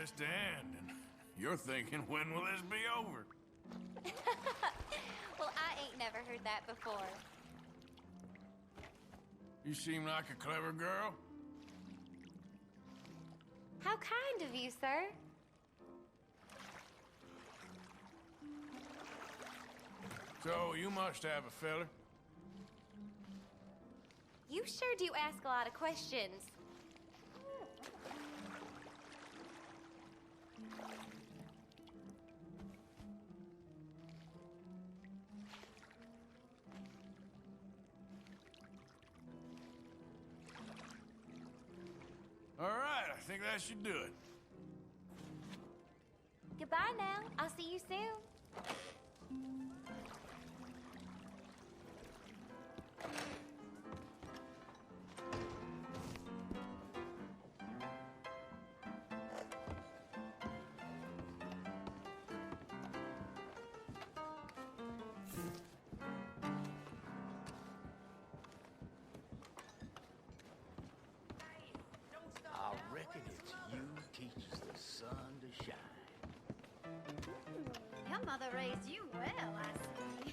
this to end, and you're thinking, when will this be over? Well, I ain't never heard that before. You seem like a clever girl. How kind of you, sir. So, you must have a fella. You sure do ask a lot of questions. All right, I think that should do it. Goodbye now. I'll see you soon. I reckon it's you teaches the sun to shine. Your mother raised you well, I see.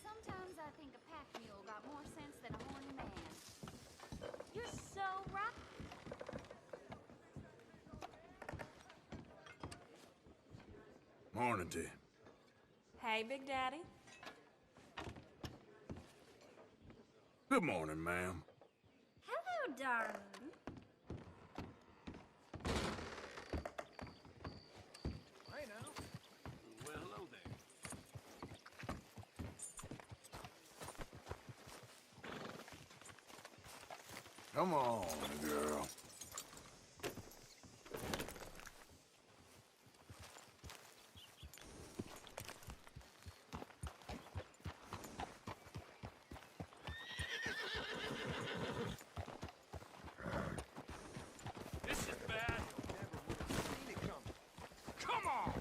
Sometimes I think a pack mule got more sense than a horny man. You're so right. Morning to you. Hey, Big Daddy. Good morning, ma'am. Hello, darling. Hey now. Well, hello there. Come on, girl. This is bad. Never would have seen it coming. Come on!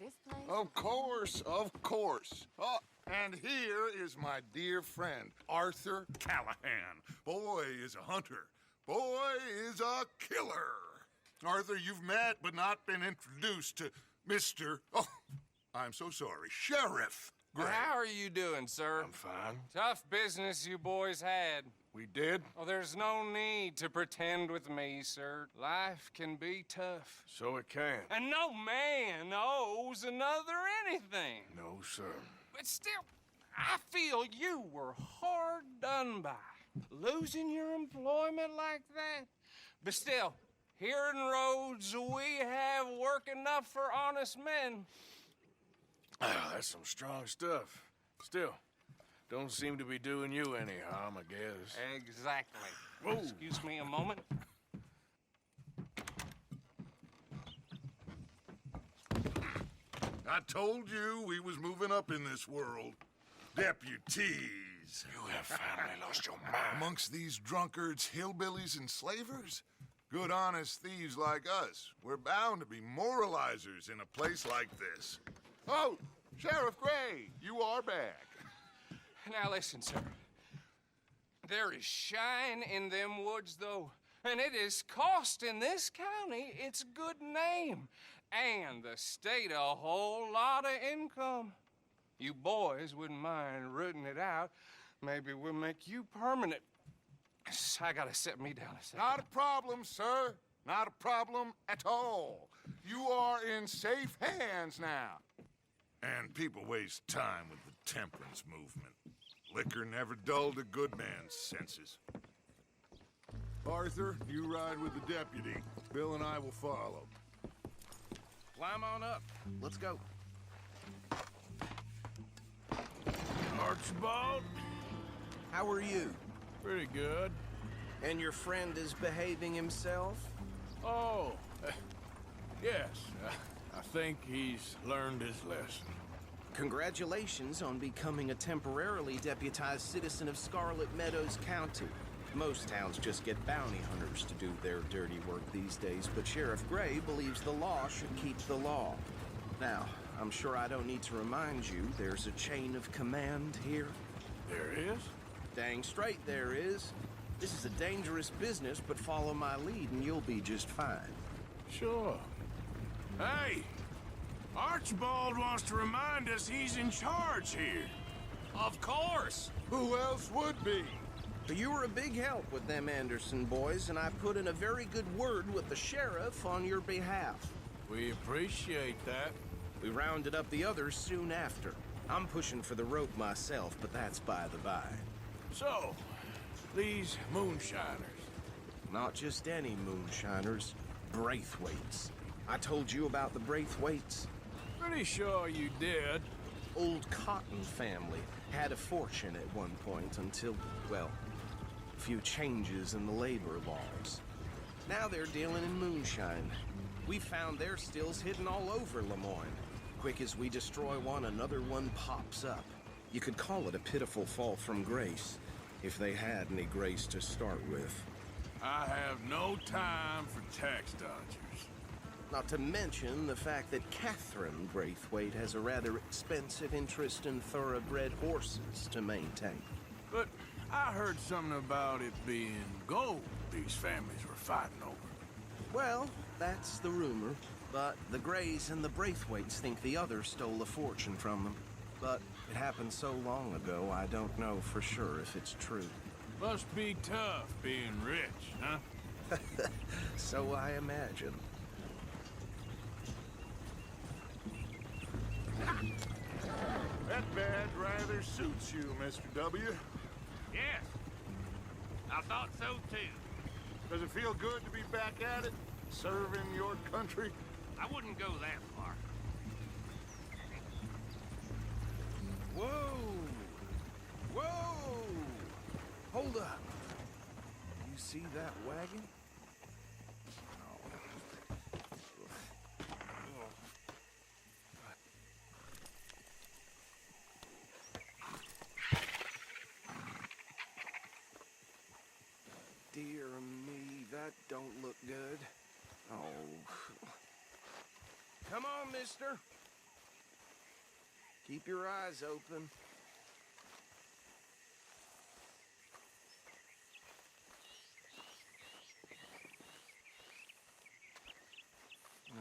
this place? Of course, of course. Oh, and here is my dear friend, Arthur Callahan. Boy is a hunter. Boy is a killer. Arthur, you've met but not been introduced to Mr. Oh, I'm so sorry, Sheriff Gray. How are you doing, sir? I'm fine. Tough business you boys had. We did? Oh, there's no need to pretend with me, sir. Life can be tough. So it can. And no man owes another anything. No, sir. But still, I feel you were hard done by. Losing your employment like that. But still, here in Rhodes, we have work enough for honest men. Ah, that's some strong stuff. Still, don't seem to be doing you any harm, I guess. Exactly. Whoa. Excuse me a moment. I told you we was moving up in this world. Deputies. You have finally lost your mind. Amongst these drunkards, hillbillies, and slavers? Good, honest thieves like us. We're bound to be moralizers in a place like this. Oh, Sheriff Gray, you are back. Now listen, sir. There is shine in them woods, though, and it is costing this county its good name and the state a whole lot of income. You boys wouldn't mind rooting it out. Maybe we'll make you permanent. I gotta set me down a second. Not a problem, sir. Not a problem at all. You are in safe hands now. And people waste time with the temperance movement. Liquor never dulled a good man's senses. Arthur, you ride with the deputy. Bill and I will follow. Climb on up. Let's go. Archibald? How are you? Pretty good. And your friend is behaving himself? Oh, yes. I think he's learned his lesson. Congratulations on becoming a temporarily deputized citizen of Scarlet Meadows County. Most towns just get bounty hunters to do their dirty work these days, but Sheriff Gray believes the law should keep the law. Now, I'm sure I don't need to remind you there's a chain of command here. There is? Dang straight there is. This is a dangerous business, but follow my lead and you'll be just fine. Sure. Hey! Archibald wants to remind us he's in charge here. Of course. Who else would be? You were a big help with them Anderson boys, and I put in a very good word with the sheriff on your behalf. We appreciate that. We rounded up the others soon after. I'm pushing for the rope myself, but that's by the by. So, these moonshiners. Not just any moonshiners, Braithwaites. I told you about the Braithwaites. Pretty sure you did. Old Cotton family had a fortune at one point until, well, a few changes in the labor laws. Now they're dealing in moonshine. We found their stills hidden all over Lemoyne. Quick as we destroy one, another one pops up. You could call it a pitiful fall from grace, if they had any grace to start with. I have no time for tax dodgers. Not to mention the fact that Catherine Braithwaite has a rather expensive interest in thoroughbred horses to maintain. But I heard something about it being gold these families were fighting over. Well, that's the rumor. But the Grays and the Braithwaites think the others stole a fortune from them. But it happened so long ago, I don't know for sure if it's true. Must be tough being rich, huh? So I imagine. That badge rather suits you, Mr. W. Yes. I thought so, too. Does it feel good to be back at it, serving your country? I wouldn't go that far. Whoa! Whoa! Hold up. You see that wagon? Dear me, that don't look good. Oh. Come on, mister. Keep your eyes open.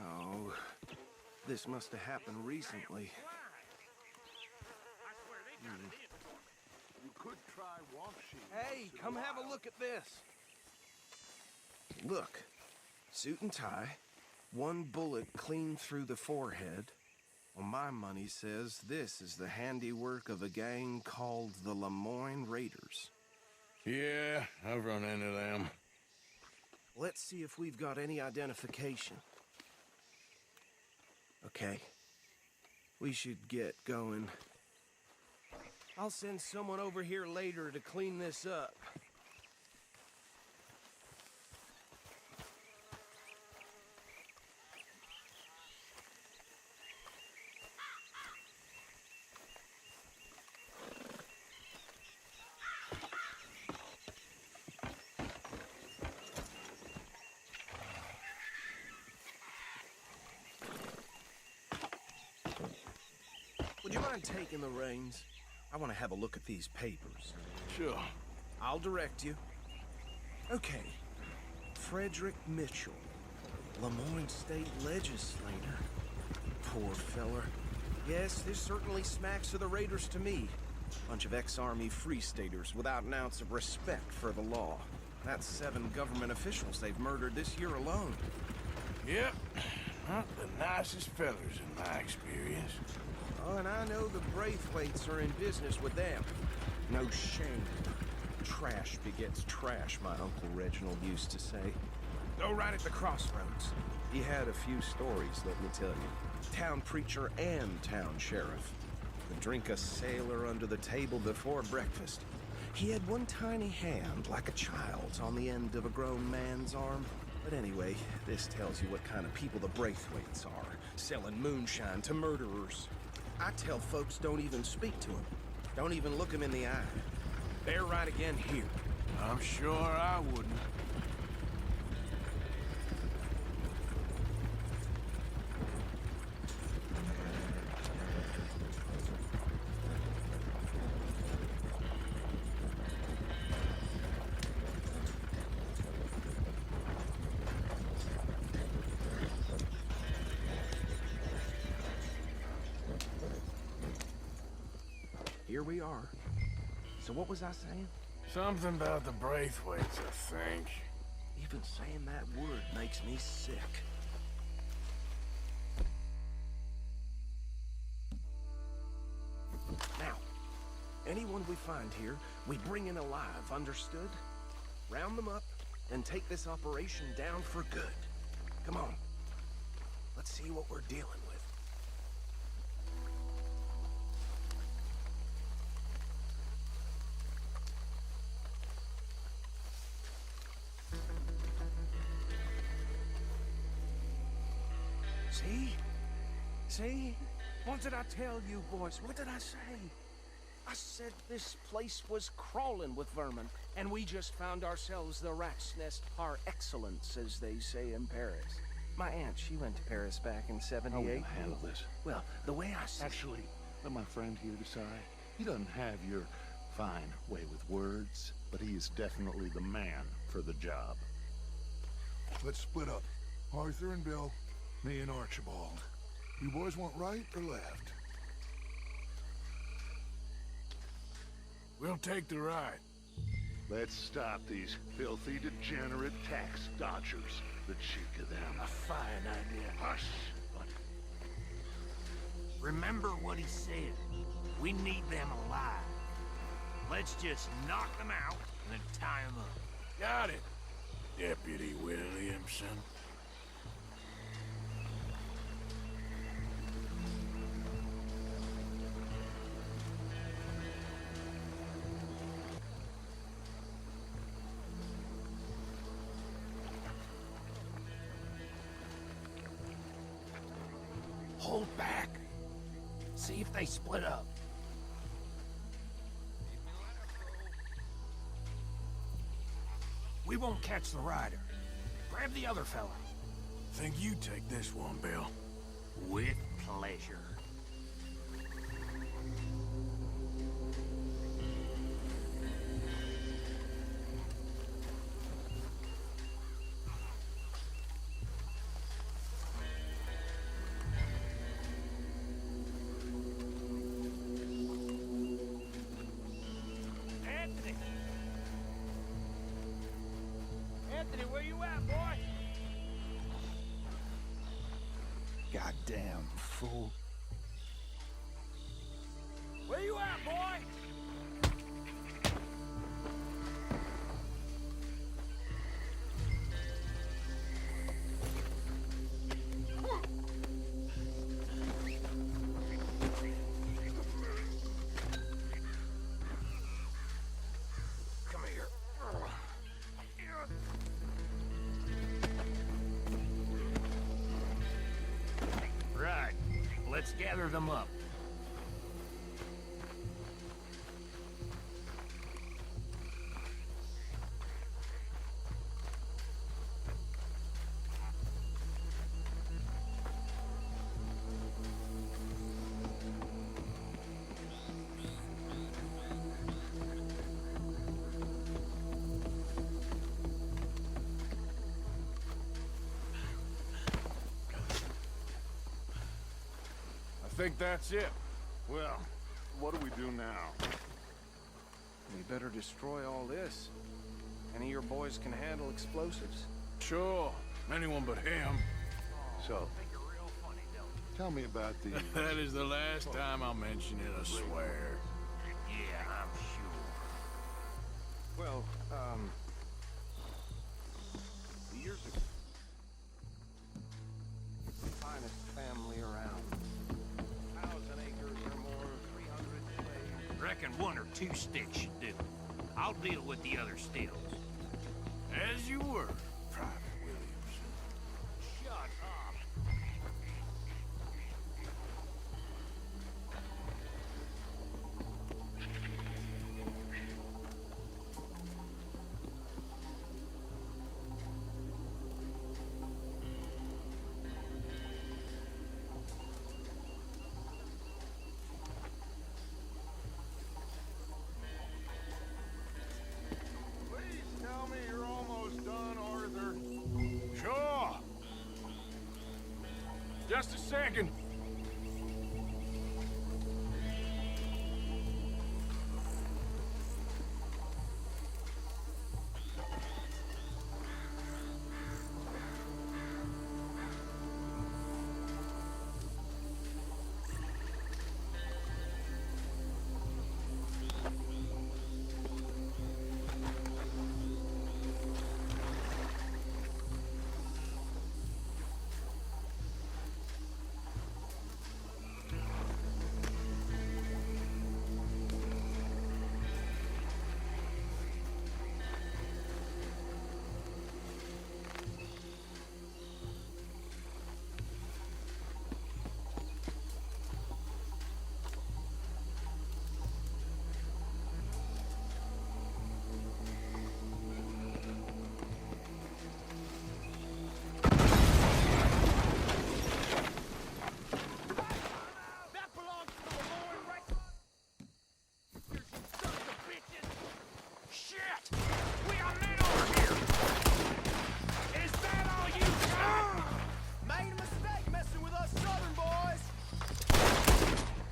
Oh, this must have happened recently. You could try walk shields. Hey, come have a look at this. Look, suit and tie, one bullet clean through the forehead. Well, my money says this is the handiwork of a gang called the Lemoyne Raiders. Yeah, I've run into them. Let's see if we've got any identification. Okay, we should get going. I'll send someone over here later to clean this up. Would you mind taking the reins? I want to have a look at these papers. Sure. I'll direct you. Okay. Frederick Mitchell, Lemoyne State Legislator. Poor feller. Yes, this certainly smacks of the Raiders to me. Bunch of ex-Army Free Staters without an ounce of respect for the law. That's 7 government officials they've murdered this year alone. Yep. Not the nicest fellers in my experience. Oh, and I know the Braithwaites are in business with them. No shame. Trash begets trash, my Uncle Reginald used to say. Go right at the crossroads. He had a few stories, let me tell you. Town preacher and town sheriff. Would drink a sailor under the table before breakfast. He had one tiny hand, like a child's, on the end of a grown man's arm. But anyway, this tells you what kind of people the Braithwaites are. Selling moonshine to murderers. I tell folks don't even speak to them. Don't even look them in the eye. They're right again here. I'm sure I wouldn't. Here we are. So what was I saying? Something about the Braithwaites, I think. Even saying that word makes me sick. Now, anyone we find here, we bring in alive, understood? Round them up, and take this operation down for good. Come on. Let's see what we're dealing with. See? What did I tell you, boys? What did I say? I said this place was crawling with vermin, and we just found ourselves the rat's nest par excellence, as they say in Paris. My aunt, she went to Paris back in '78. How will you handle this? Well, the way I see... Actually, let my friend here decide. He doesn't have your fine way with words, but he is definitely the man for the job. Let's split up. Arthur and Bill, me and Archibald. You boys want right or left? We'll take the right. Let's stop these filthy, degenerate tax dodgers. The cheek of them. A fine idea. Hush, buddy. Remember what he said. We need them alive. Let's just knock them out and then tie them up. Got it, Deputy Williamson. Hold back. See if they split up. We won't catch the rider. Grab the other fella. Think you take this one, Bill. With pleasure. Damn fool. Where you at, boy? Come here. Right. Let's gather them up. I think that's it. Well, what do we do now? We better destroy all this. Any of your boys can handle explosives? Sure. Anyone but him. So, tell me about the... That is the last time I'll mention it, I swear. Yeah, I'm sure. Well, years ago, the finest family around. 1,000 acres or more, 300 slaves. Reckon 1 or 2 sticks should do. I'll deal with the other stills. As you were, Private Williamson. Shut up. Please tell me you're almost done, Arthur. Sure. Just a second.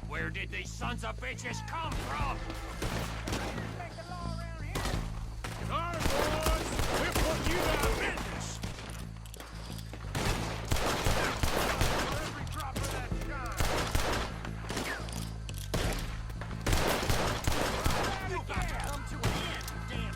Where did these sons of bitches come from? Sorry, boys. We're putting you out of business. Every drop of that shine. Come to an end, damn.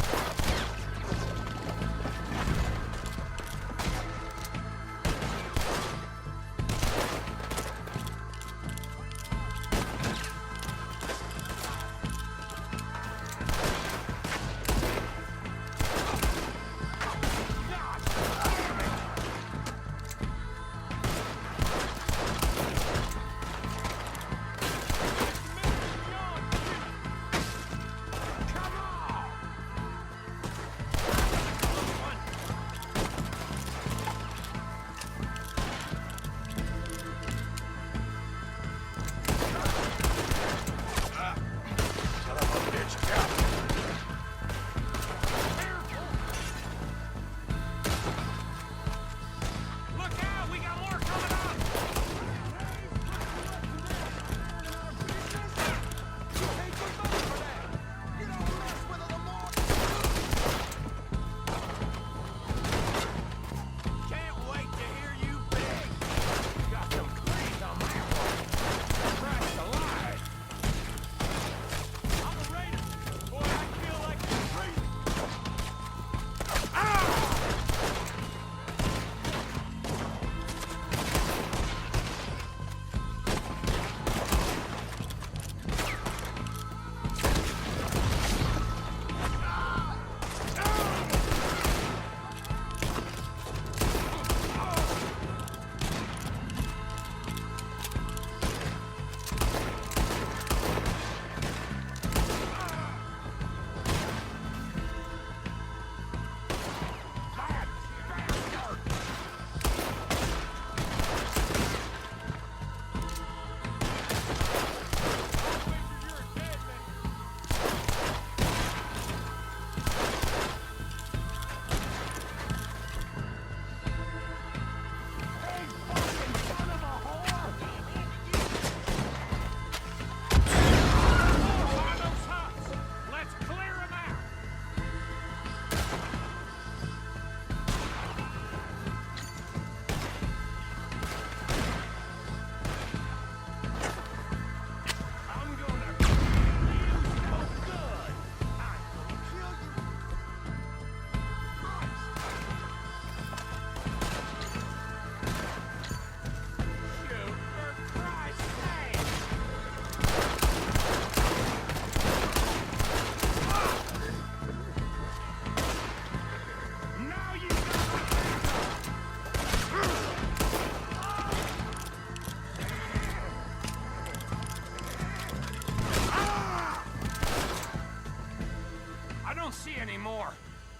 see any more.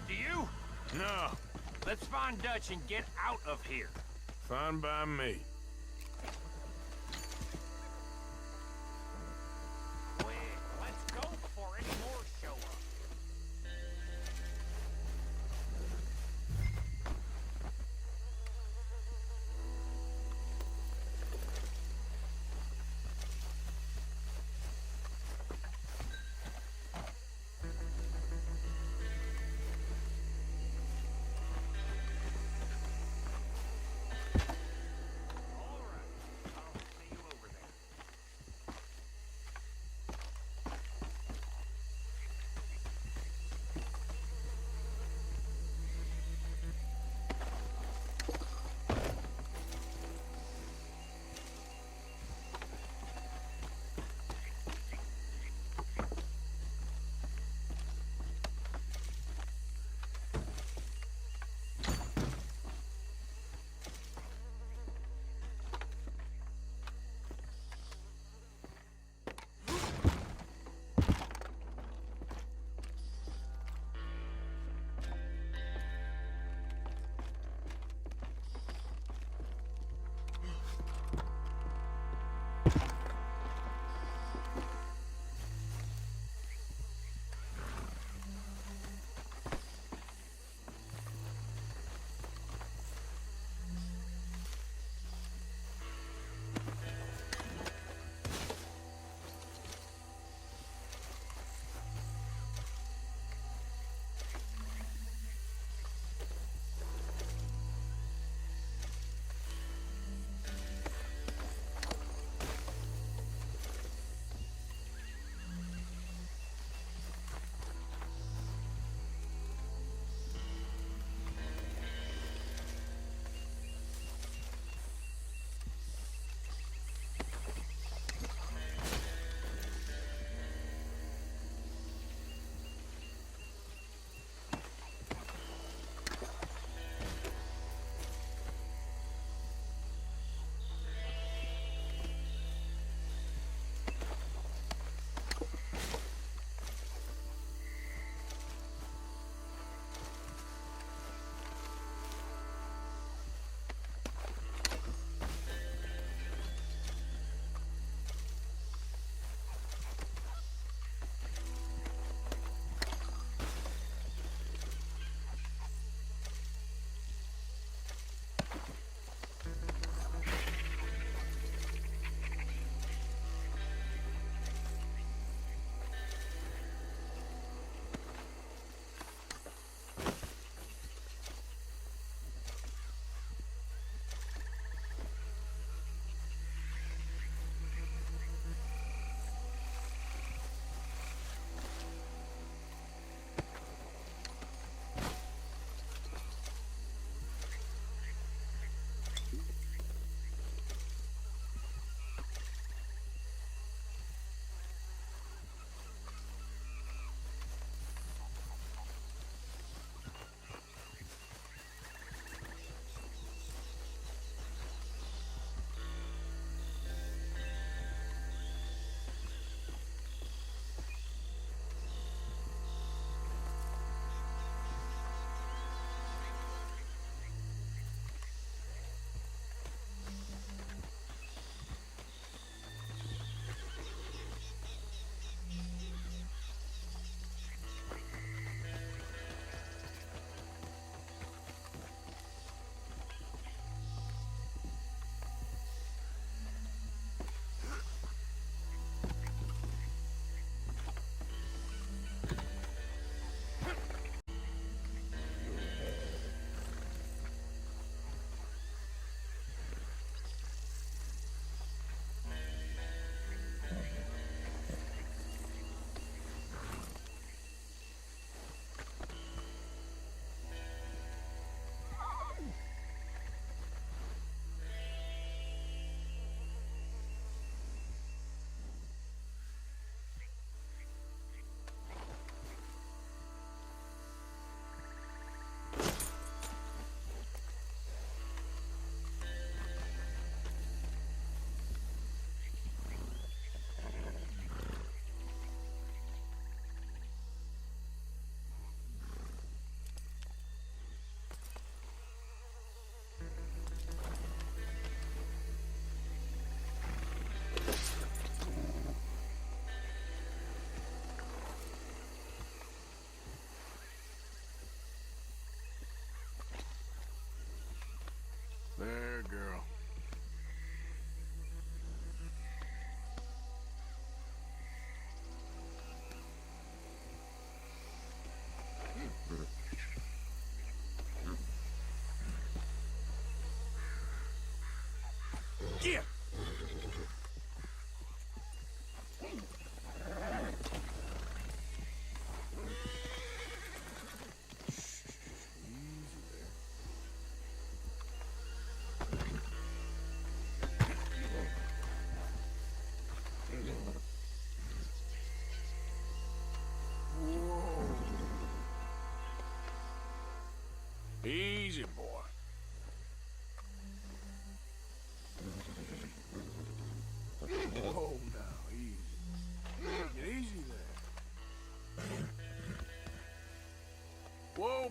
Do you? No, Let's find Dutch and get out of here. fine by me. Quick, let's go before any more show up.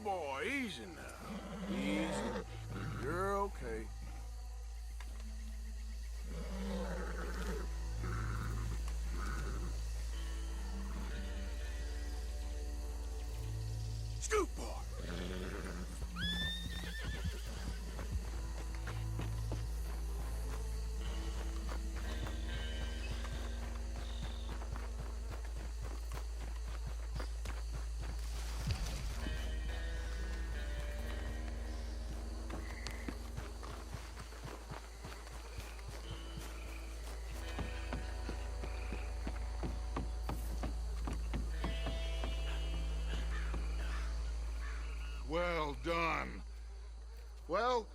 boy, easy now. Easy. You're okay. Scoot, boy. Well done. Well,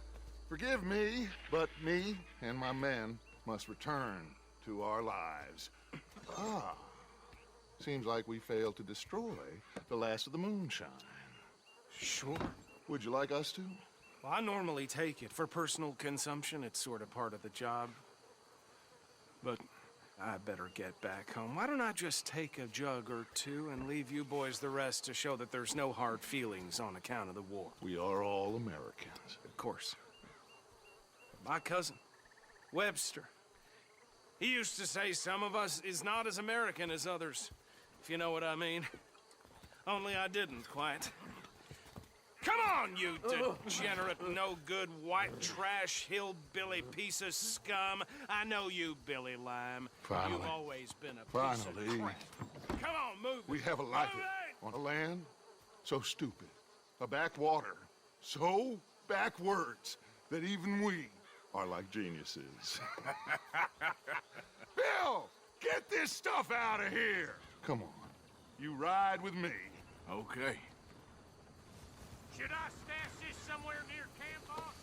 forgive me, but me and my men must return to our lives. Ah, seems like we failed to destroy the last of the moonshine. Sure. Would you like us to? Well, I normally take it for personal consumption. It's sort of part of the job. But I better get back home. Why don't I just take a jug or two and leave you boys the rest to show that there's no hard feelings on account of the war? We are all Americans. Of course. My cousin, Webster, he used to say some of us is not as American as others, if you know what I mean. Only I didn't quite. Come on, you degenerate, no-good, white trash, hillbilly piece of scum. I know you, Billy Lime. Finally. You've always been a piece of Finally. crap. Come on, move We it. have a life Move it! on a land so stupid, a backwater so backwards that even we are like geniuses. Bill, get this stuff out of here. Come on, you ride with me. Okay. Should I stash this somewhere near camp, boss?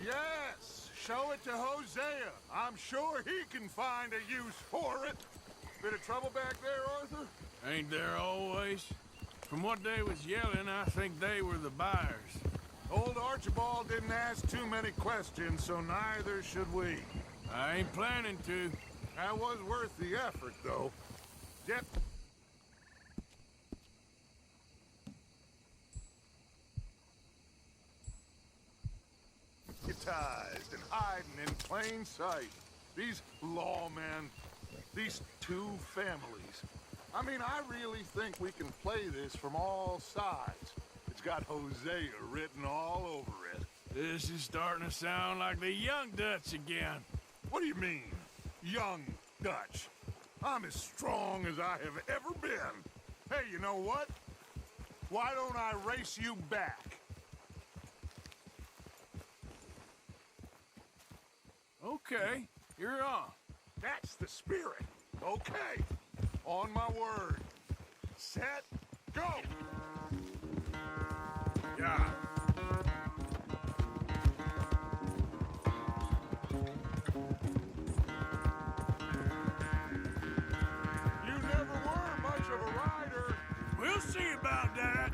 Yes, show it to Hosea. I'm sure he can find a use for it. Bit of trouble back there, Arthur? Ain't there always? From what they was yelling, I think they were the buyers. Old Archibald didn't ask too many questions, so neither should we. I ain't planning to. That was worth the effort, though. Yep. Hypnotized and hiding in plain sight. These lawmen, these two families. I mean, I really think we can play this from all sides. It's got Hosea written all over it. This is starting to sound like the Young Dutch again. What do you mean, young Dutch? I'm as strong as I have ever been. Hey, you know what? Why don't I race you back? Okay, you're on. That's the spirit. Okay. On my word. Set, go! Yeah. You never were much of a rider. We'll see about that.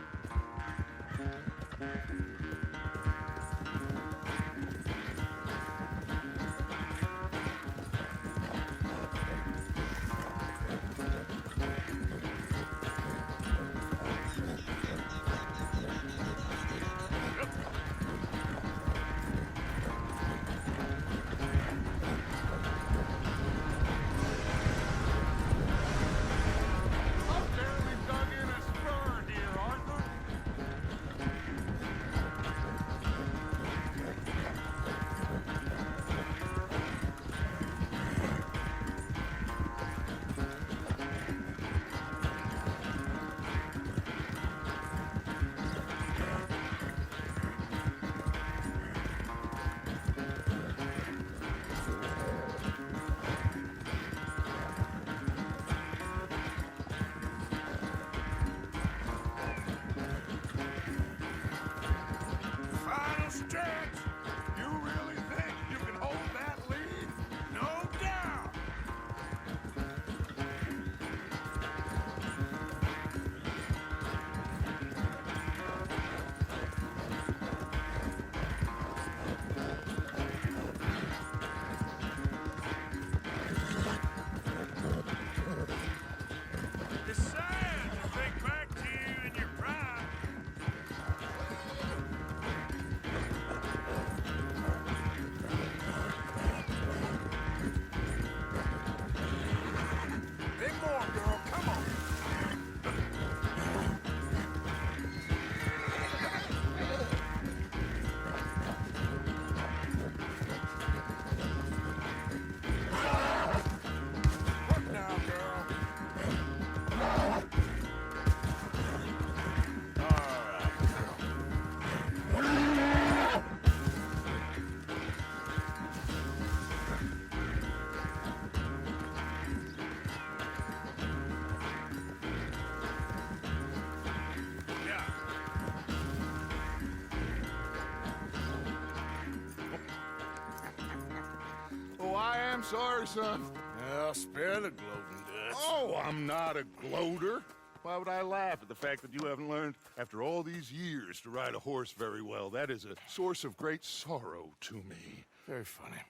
I'm sorry, son. Well, spare the gloating, Dutch. Oh, I'm not a gloater. Why would I laugh at the fact that you haven't learned, after all these years, to ride a horse very well? That is a source of great sorrow to me. Very funny.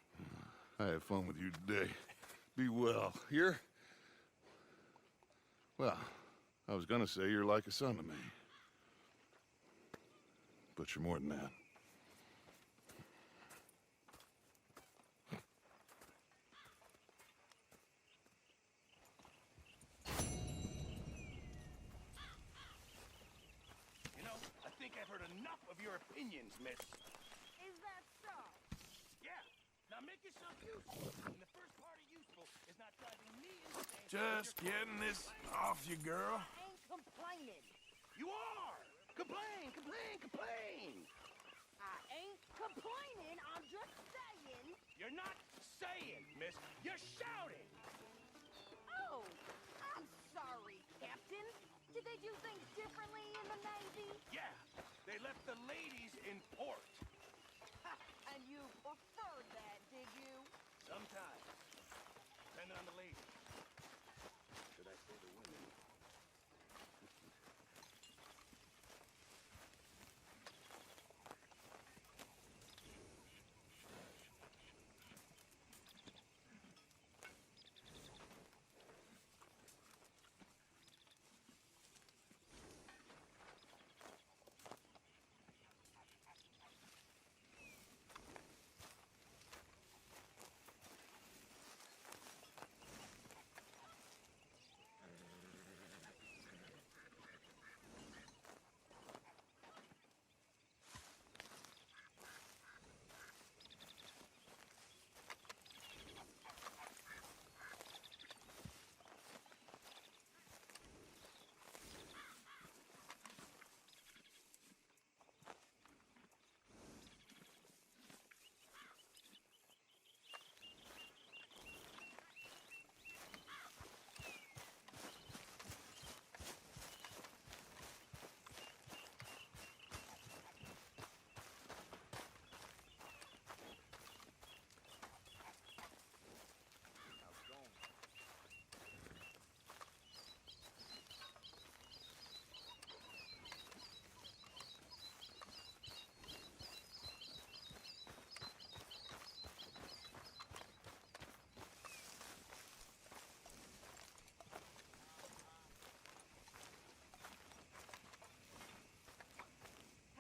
I had fun with you today. Be well. Here? Well, I was gonna say you're like a son to me. But you're more than that. You know, I think I've heard enough of your opinions, miss. Is that so? Yeah. Now make yourself useful. And the first part of useful is not driving me insane. Just getting this off you, girl. Ain't complaining. You are! Complain, complain, complain! I ain't complaining. I'm just saying. You're not saying, miss. You're shouting! Oh, I'm sorry, Captain. Did they do things differently in the Navy? Yeah, they left the ladies in port. And you preferred that, did you? Sometimes. Depending on the lady. Should I say the women?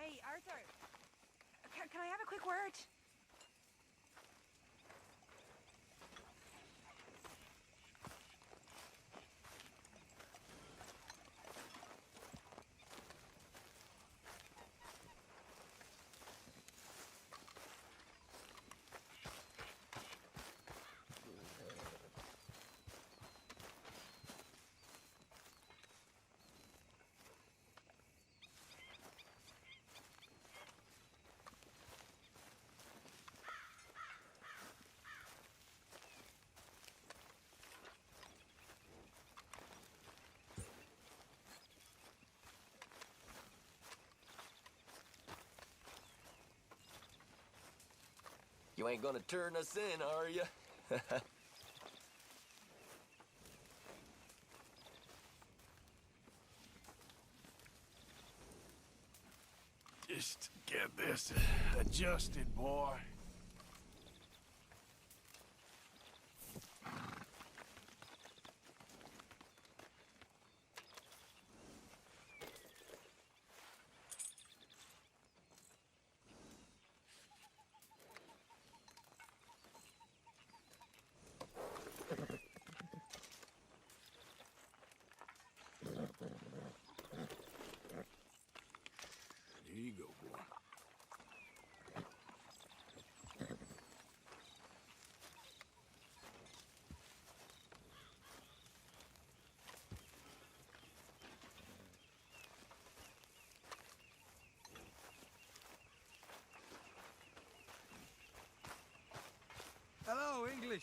Hey, Arthur. Can I have a quick word? You ain't gonna turn us in, are you? Just get this adjusted, boy. Here you go, boy. Hello, English.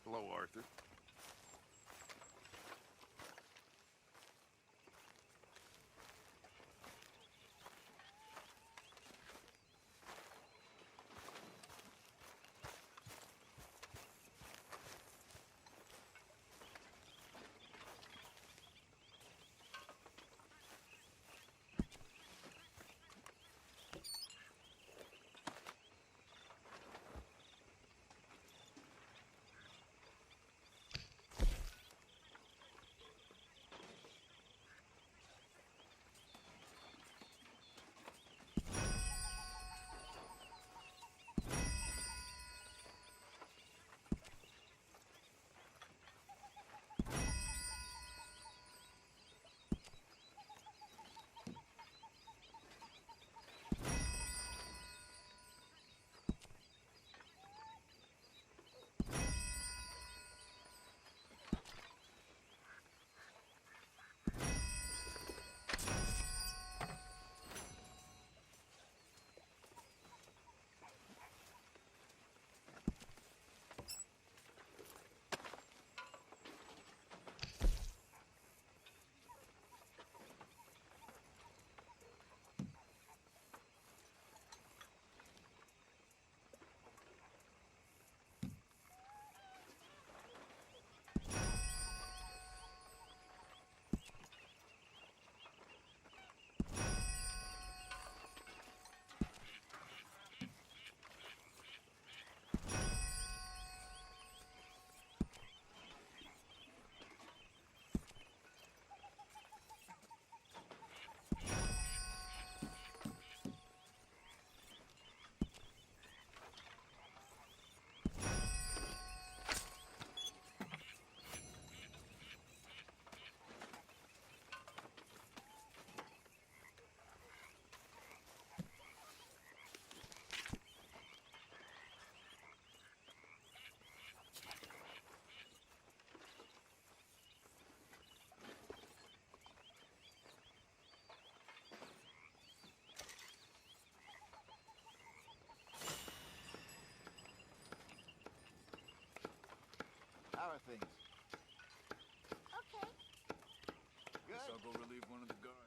Hello, Arthur. try things. Okay. Guess I'll go relieve one of the guards.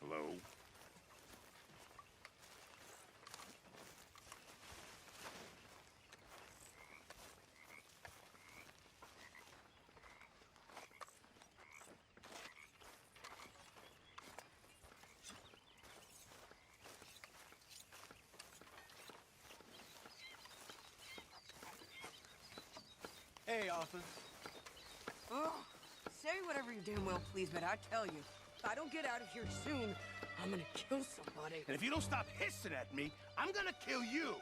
Hello? Hey, Arthur. Oh, say whatever you damn well please, but I tell you, if I don't get out of here soon, I'm gonna kill somebody. And if you don't stop hissing at me, I'm gonna kill you.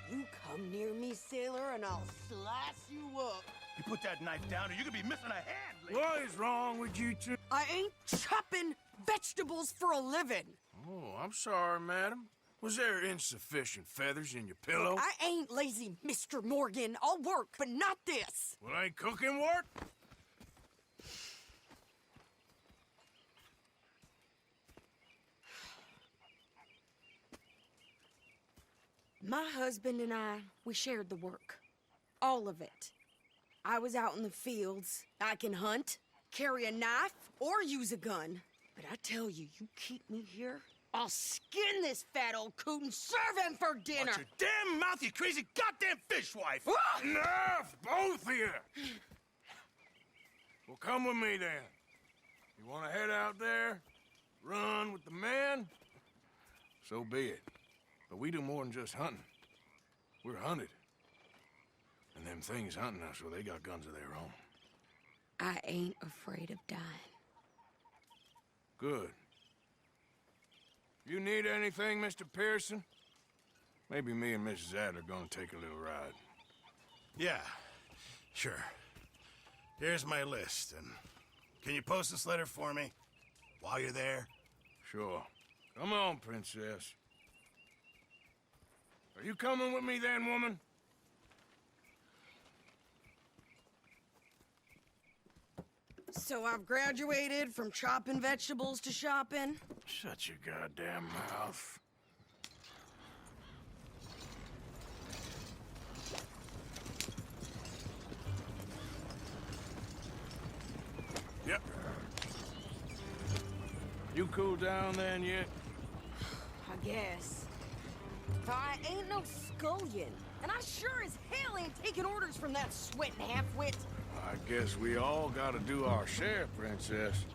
You come near me, sailor, and I'll slice you up. You put that knife down or you're gonna be missing a hand, lady. What is wrong with you two? I ain't chopping vegetables for a living. Oh, I'm sorry, madam. Was there insufficient feathers in your pillow? I ain't lazy, Mr. Morgan. I'll work, but not this. Well, ain't cooking work? My husband and I, we shared the work. All of it. I was out in the fields. I can hunt, carry a knife, or use a gun. But I tell you, you keep me here, I'll skin this fat old coot and serve him for dinner. Watch your damn mouth, you crazy goddamn fishwife! Enough, both of you! Well, come with me then. You want to head out there, run with the men? So be it. But we do more than just hunting. We're hunted. And them things hunting us, so they got guns of their own. I ain't afraid of dying. Good. You need anything, Mr. Pearson? Maybe me and Mrs. Adler gonna take a little ride. Yeah, sure. Here's my list, and can you post this letter for me while you're there? Sure. Come on, princess. Are you coming with me then, woman? So I've graduated from chopping vegetables to shopping? Shut your goddamn mouth. Yep. You cool down then yet? I guess. I ain't no scullion, and I sure as hell ain't taking orders from that sweating half-wit. I guess we all gotta do our share, princess.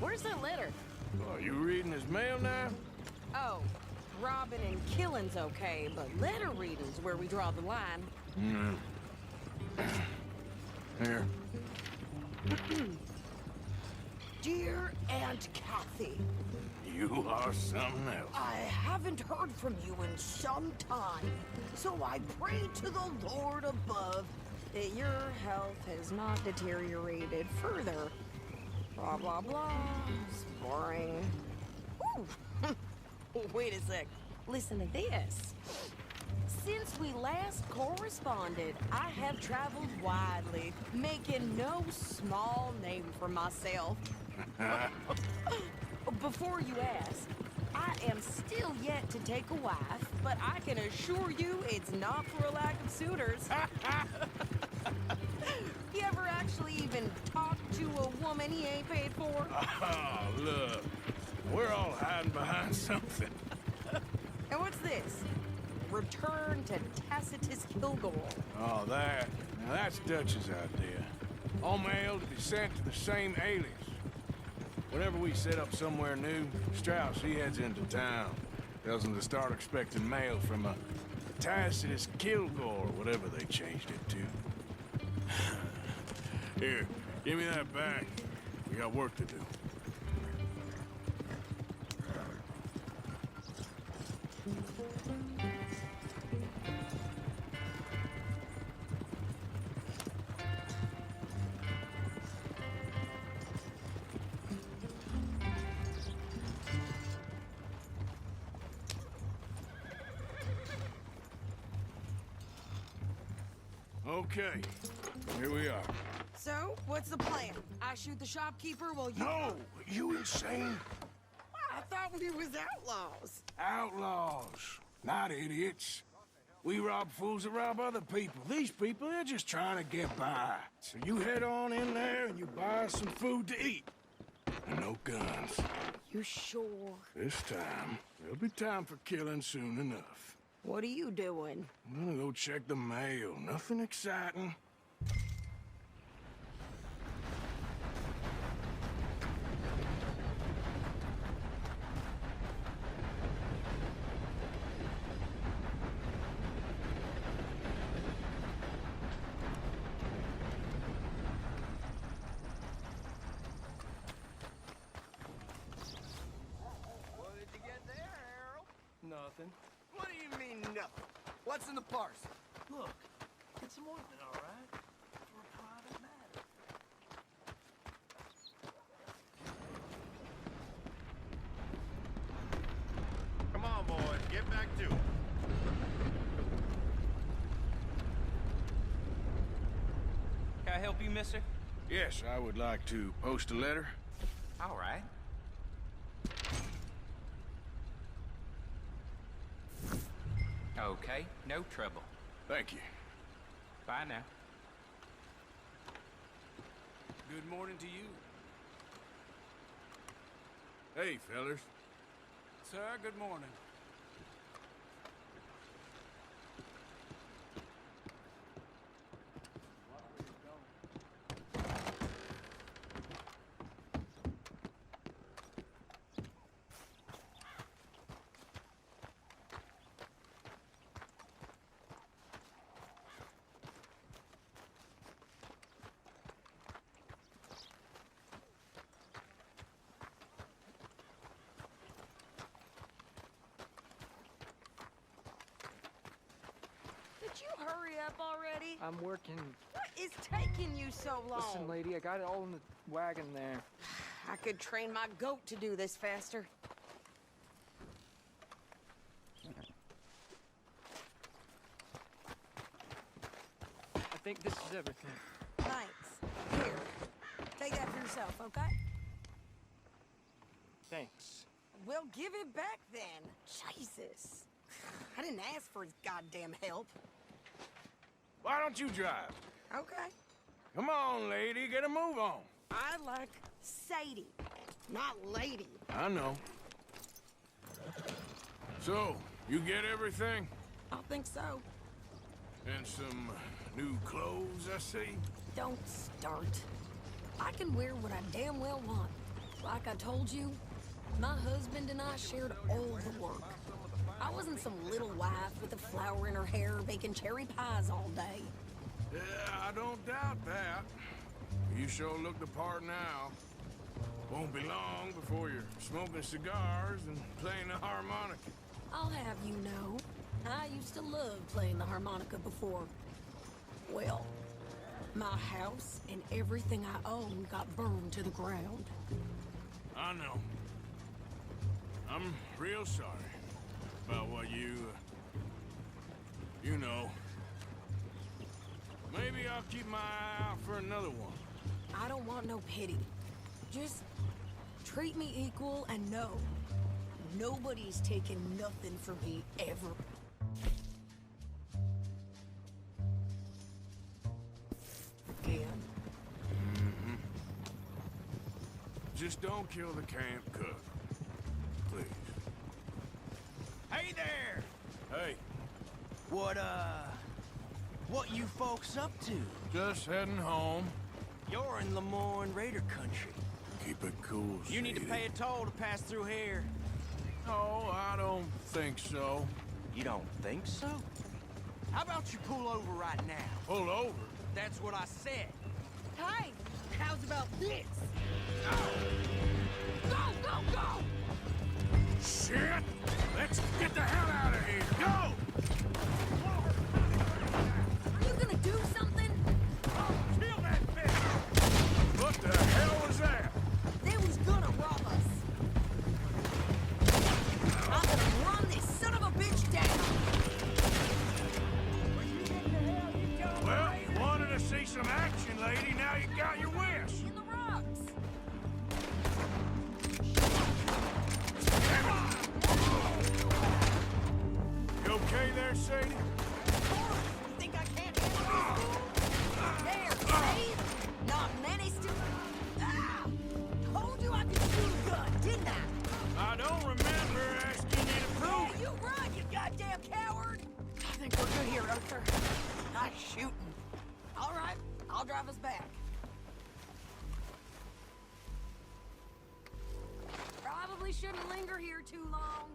Where's that letter? Are you reading his mail now? Oh, robbing and killing's okay, but letter reading's where we draw the line. Here. Dear Aunt Kathy, You are something else. I haven't heard from you in some time, so I pray to the Lord above that your health has not deteriorated further. Blah, blah, blah. It's boring. Ooh. Wait a sec. Listen to this. Since we last corresponded, I have traveled widely, making no small name for myself. Before you ask, I am still yet to take a wife, but I can assure you it's not for a lack of suitors. You ever actually even talked to a woman he ain't paid for? Oh, look. We're all hiding behind something. And what's this? Return to Tacitus Kilgore. Oh, that. Now, that's Dutch's idea. All mail to be sent to the same alias. Whenever we set up somewhere new, Strauss, he heads into town. Tells them to start expecting mail from a Tacitus Kilgore, or whatever they changed it to. Here, give me that back. We got work to do. Okay, here we are. So, what's the plan? I shoot the shopkeeper while you... No! You insane? I thought we was outlaws. Outlaws, not idiots. We rob fools that rob other people. These people, they're just trying to get by. So you head on in there and you buy some food to eat. And no guns. You sure? This time, there'll be time for killing soon enough. What are you doing? I'm gonna go check the mail. Nothing exciting. What did you get there, Harold? Nothing. What do you mean, nothing? What's in the parcel? Look, it's an ointment, all right? For a private matter. Come on, boys, get back to it. Can I help you, mister? Yes, I would like to post a letter. All right. Okay, no trouble. Thank you. Bye now. Good morning to you. Hey, fellers. Sir, good morning. Did you hurry up already? I'm working. What is taking you so long? Listen, lady, I got it all in the wagon there. I could train my goat to do this faster. I think this is everything. Thanks. Here, take that for yourself, okay? Thanks. Well, give it back then. Jesus. I didn't ask for his goddamn help. Why don't you drive? Okay. Come on, lady, get a move on. I like Sadie, not lady. I know. So, you get everything? I think so. And some new clothes, I see? Don't start. I can wear what I damn well want. Like I told you, my husband and I shared all the work. I wasn't some little wife with a flower in her hair baking cherry pies all day. Yeah, I don't doubt that. You sure look the part now. Won't be long before you're smoking cigars and playing the harmonica. I'll have you know, I used to love playing the harmonica before. Well, my house and everything I own got burned to the ground. I know. I'm real sorry about what you know. Maybe I'll keep my eye out for another one. I don't want no pity. Just treat me equal and know nobody's taken nothing from me ever. Again. Mm-hmm. Just don't kill the camp cook. Please. Hey there! Hey, What you folks up to? just heading home. You're in Lemoyne Raider country. Keep it cool, You need to Sadie. pay a toll to pass through here. No, I don't think so. You don't think so? How about you pull over right now? Pull over? That's what I said. Hey, how's about this? Go, go, go! Shit! Let's get the hell out of here! Go! Are you gonna do something? Kill that bitch! What the hell was that? They was gonna rob us. I'm gonna run this son of a bitch down. Well, you wanted to see some action, lady. Now you got your wish. In the rocks. You okay there, Sadie? You think I can't handle this? There, see? Not many still. Ah! Told you I could shoot a gun, didn't I? I don't remember asking you to prove Yeah, it. you run, you goddamn coward! I think we're good here, Arthur. Nice shooting. All right, I'll drive us back. Probably shouldn't linger here too long.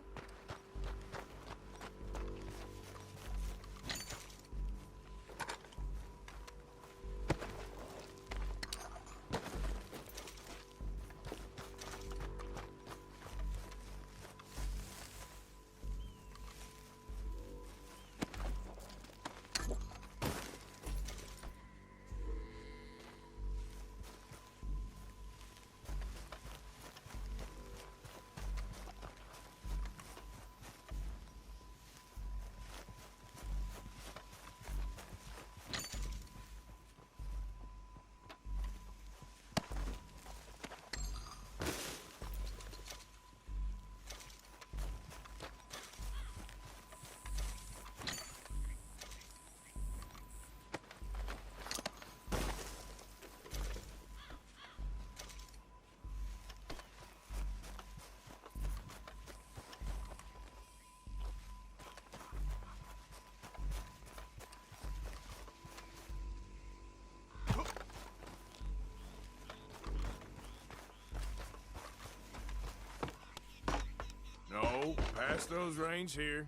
No, pass those reins here.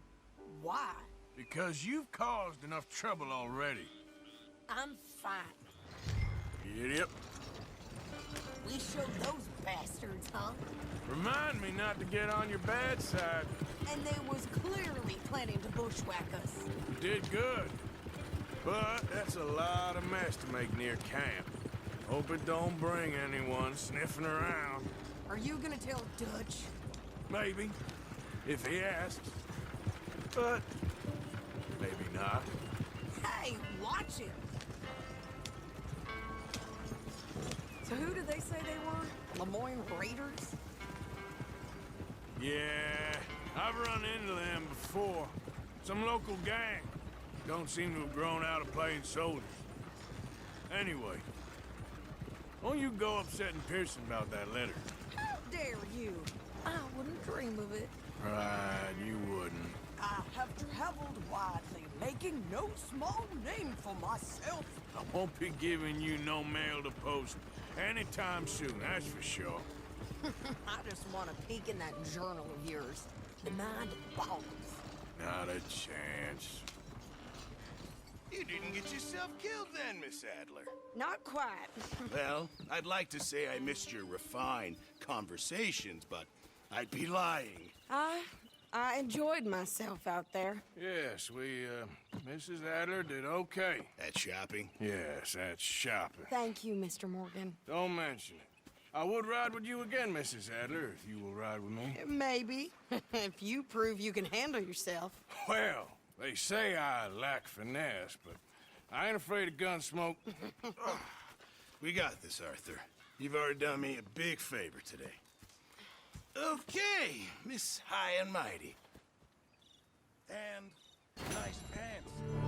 Why? Because you've caused enough trouble already. I'm fine. Idiot. We showed those bastards, huh? Remind me not to get on your bad side. And they was clearly planning to bushwhack us. You did good. But that's a lot of mess to make near camp. Hope it don't bring anyone sniffing around. Are you gonna tell Dutch? Maybe, if he asks. But maybe not. Hey, watch it! So who did they say they were? Lemoyne Raiders? Yeah, I've run into them before. Some local gang. Don't seem to have grown out of playing soldiers. Anyway, won't you go upsetting Pearson about that letter? How dare you? I wouldn't dream of it. Right, you wouldn't. I have traveled widely, making no small name for myself. I won't be giving you no mail to post anytime soon, that's for sure. I just want to peek in that journal of yours. The mind boggles. Not a chance. You didn't get yourself killed then, Miss Adler. Not quite. Well, I'd like to say I missed your refined conversations, but I'd be lying. I enjoyed myself out there. Yes, Mrs. Adler did okay. At shopping? Yes, that's shopping. Thank you, Mr. Morgan. Don't mention it. I would ride with you again, Mrs. Adler, if you will ride with me. Maybe. If you prove you can handle yourself. Well, they say I lack finesse, but I ain't afraid of gun smoke. We got this, Arthur. You've already done me a big favor today. Okay, Miss High and Mighty. And nice pants.